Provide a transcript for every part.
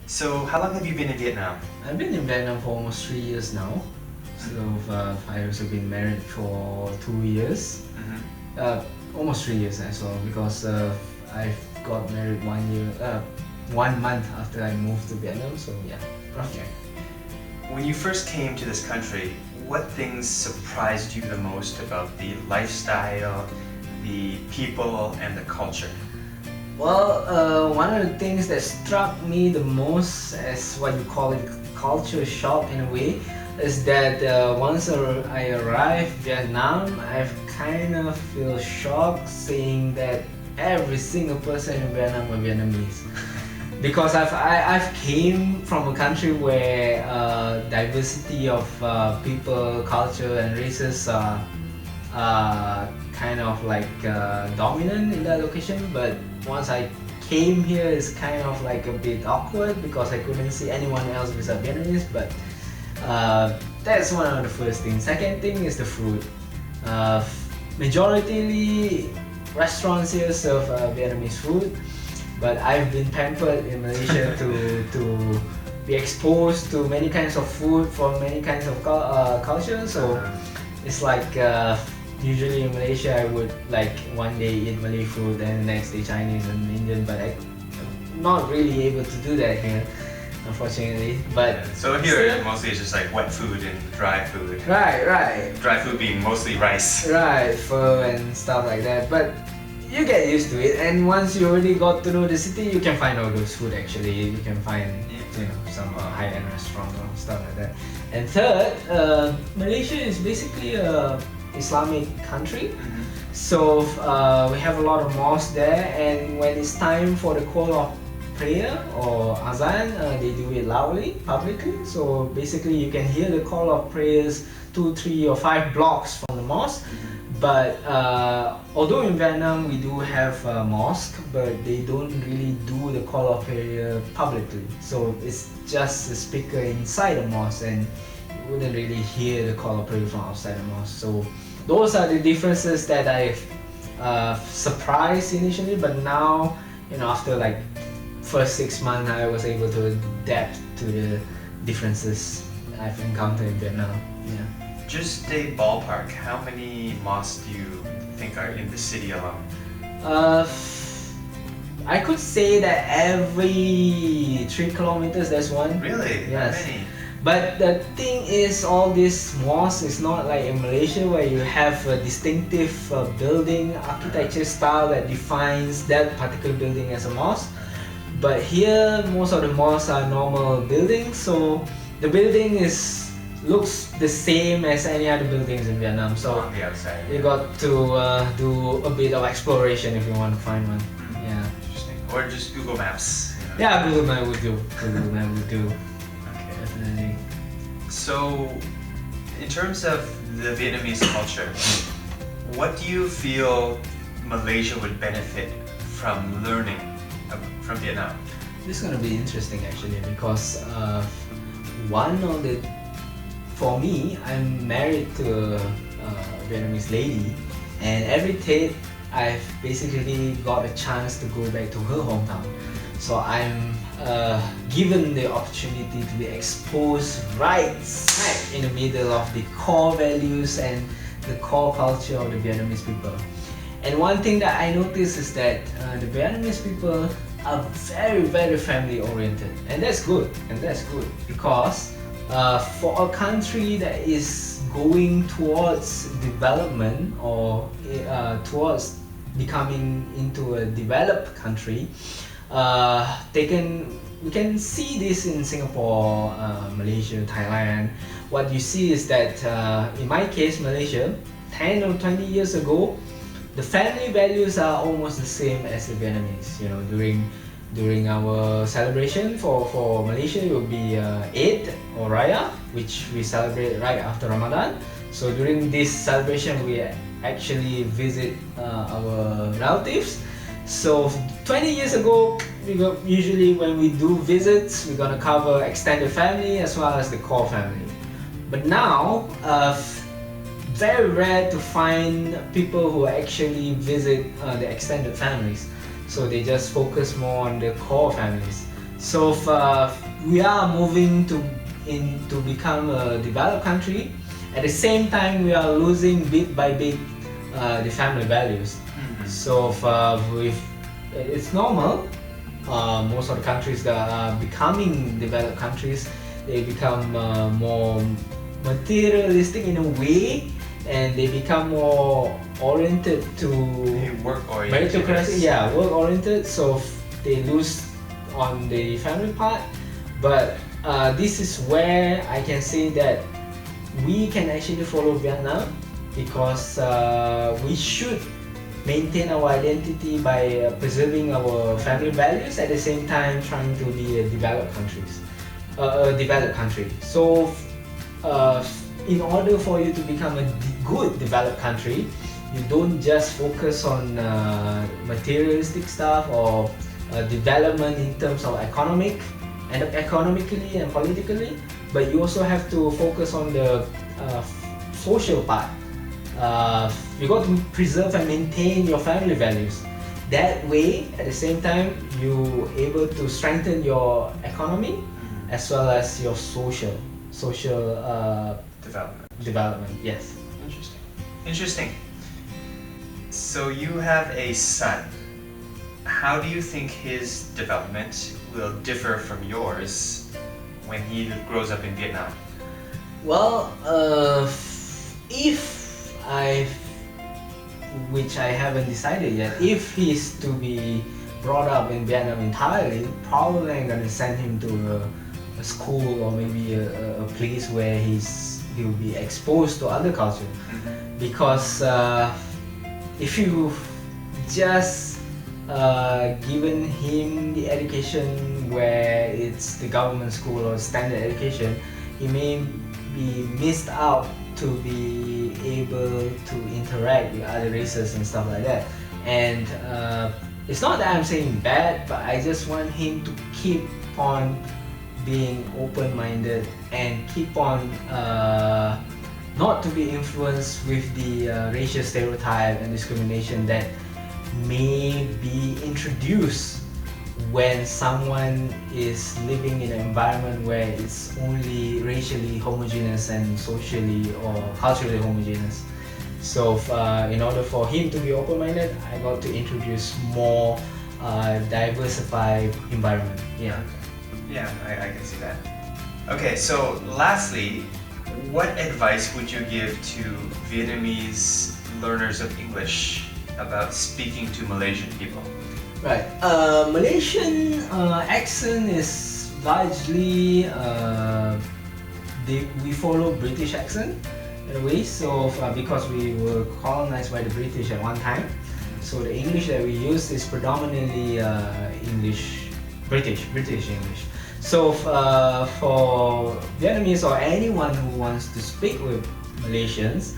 So, how long have you been in Vietnam? I've been in Vietnam for almost 3 years now. So I've also been married for 2 years, almost 3 years as well, because I got married 1 year, 1 month after I moved to Vietnam. So yeah, roughly. When you first came to this country, what things surprised you the most about the lifestyle, the people, and the culture? Well, one of the things that struck me the most, as what you call it, culture shock in a way, is that once I arrived Vietnam, I've kind of feel shocked seeing that every single person in Vietnam were Vietnamese. Because I've came from a country where diversity of people, culture, and races are kind of like dominant in that location. But once I came here, it's kind of like a bit awkward because I couldn't see anyone else besides Vietnamese. But that's one of the first things. Second thing is the food. Majority restaurants here serve Vietnamese food, but I've been pampered in Malaysia to be exposed to many kinds of food from many kinds of cultures. So it's like usually in Malaysia I would like one day eat Malay food and the next day Chinese and Indian, but I'm not really able to do that here, unfortunately. But so here mostly it's just like wet food and dry food. Right. Dry food being mostly rice. Right, pho and stuff like that. But you get used to it, and once you already got to know the city, you can find all those food actually. You can find some high-end restaurants or stuff like that. And third, Malaysia is basically a Islamic country. So we have a lot of mosques there, and when it's time for the call of prayer or azan, they do it loudly, publicly. So basically you can hear the call of prayers 2, 3 or 5 blocks from the mosque. But although in Vietnam we do have a mosque, but they don't really do the call of prayer publicly. So it's just a speaker inside the mosque, and you wouldn't really hear the call of prayer from outside the mosque. So those are the differences that I've surprised initially, but now, after like first 6 months, I was able to adapt to the differences I've encountered in Vietnam. Yeah. Just a ballpark, how many mosques do you think are in the city alone? I could say that every 3 kilometers there's one. Really? Yes. How many? But the thing is, all these mosques is not like in Malaysia where you have a distinctive building architecture style that defines that particular building as a mosque. But here, most of the mosques are normal buildings, so the building looks the same as any other buildings in Vietnam. So on the outside, you got to do a bit of exploration if you want to find one. Yeah. Interesting. Or just Google Maps. Yeah, Google Map would do. Google Map would do. Okay. Definitely. So, in terms of the Vietnamese culture, what do you feel Malaysia would benefit from learning from Vietnam? This is gonna be interesting actually, because for me, I'm married to a Vietnamese lady, and every day I've basically got a chance to go back to her hometown. So I'm given the opportunity to be exposed right smack in the middle of the core values and the core culture of the Vietnamese people. And one thing that I noticed is that the Vietnamese people are very, very family oriented, and that's good. Because for a country that is going towards development or towards becoming into a developed country, we can see this in Singapore, Malaysia, Thailand. What you see is that in my case, Malaysia, 10 or 20 years ago, the family values are almost the same as the Vietnamese. During our celebration for Malaysia, it will be Eid or Raya, which we celebrate right after Ramadan. So during this celebration, we actually visit our relatives. So 20 years ago, usually when we do visits, we're gonna cover extended family as well as the core family. But now, very rare to find people who actually visit the extended families. So they just focus more on the core families. So we are moving to become a developed country. At the same time, we are losing bit by bit the family values. So it's normal. Most of the countries that are becoming developed countries, they become more materialistic in a way, and they become more oriented to Work oriented. meritocracy. Yeah, work oriented. So they lose on the family part. But this is where I can say that we can actually follow Vietnam, because we should maintain our identity by preserving our family values, at the same time trying to be a developed country. So in order for you to become a good developed country, you don't just focus on materialistic stuff or development in terms of economically and politically, but you also have to focus on the social part. You got to preserve and maintain your family values. That way, at the same time, you able to strengthen your economy as well as your social development. Yes. Interesting. So you have a son. How do you think his development will differ from yours when he grows up in Vietnam? Well, which I haven't decided yet, if he's to be brought up in Vietnam entirely, probably I'm gonna send him to a school or maybe a place where he'll be exposed to other culture. Because if you just given him the education where it's the government school or standard education, he may be missed out to be able to interact with other races and stuff like that. And it's not that I'm saying bad, but I just want him to keep on being open-minded and keep on not to be influenced with the racial stereotype and discrimination that may be introduced when someone is living in an environment where it's only racially homogeneous and socially or culturally homogeneous. So in order for him to be open-minded, I got to introduce more diversified environment. Yeah. Yeah, I can see that. Okay, so lastly, what advice would you give to Vietnamese learners of English about speaking to Malaysian people? Right. Malaysian accent is largely we follow British accent in a way. So because we were colonized by the British at one time, so the English that we use is predominantly British English. So for Vietnamese or anyone who wants to speak with Malaysians,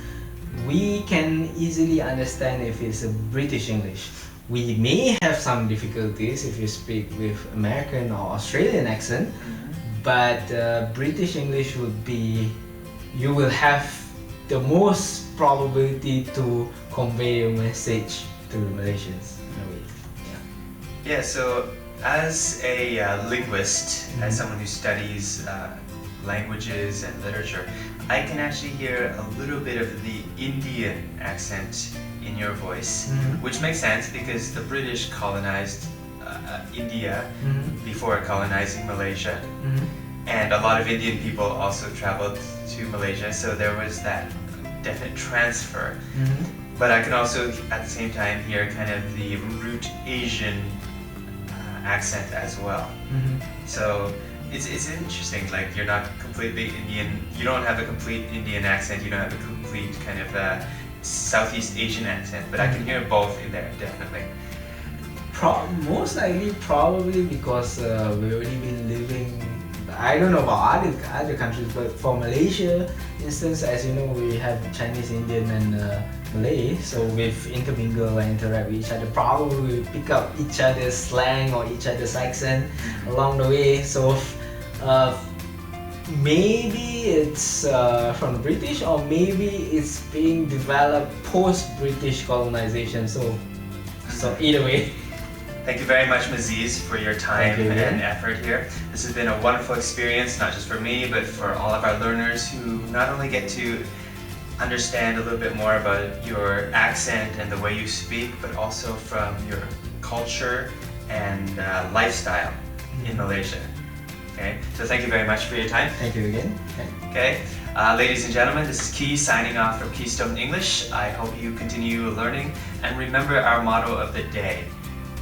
we can easily understand if it's a British English. We may have some difficulties if you speak with American or Australian accent, but British English would be, you will have the most probability to convey a message to the Malaysians in a way. Yeah, so as a linguist, as someone who studies languages and literature, I can actually hear a little bit of the Indian accent in your voice, which makes sense because the British colonized India before colonizing Malaysia, and a lot of Indian people also traveled to Malaysia, so there was that definite transfer. But I can also at the same time hear kind of the root Asian accent as well. So it's interesting, like you're not completely Indian, you don't have a complete Indian accent, you don't have a complete kind of Southeast Asian accent, but I can hear both in there, definitely. Most likely probably because we've already been living, I don't know about other countries, but for Malaysia instance, as you know, we have Chinese, Indian and Malay, so we've intermingle and interact with each other, probably pick up each other's slang or each other's accent along the way. So maybe it's from the British, or maybe it's being developed post-British colonization. So either way. Thank you very much, Maziz, for your time Thank you again. and effort here. This has been a wonderful experience, not just for me, but for all of our learners who not only get to understand a little bit more about your accent and the way you speak, but also from your culture and lifestyle in Malaysia. Okay, so thank you very much for your time. Thank you again. Okay, ladies and gentlemen, this is Key signing off from Keystone English. I hope you continue learning and remember our motto of the day: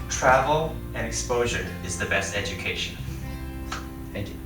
travel and exposure is the best education. Thank you.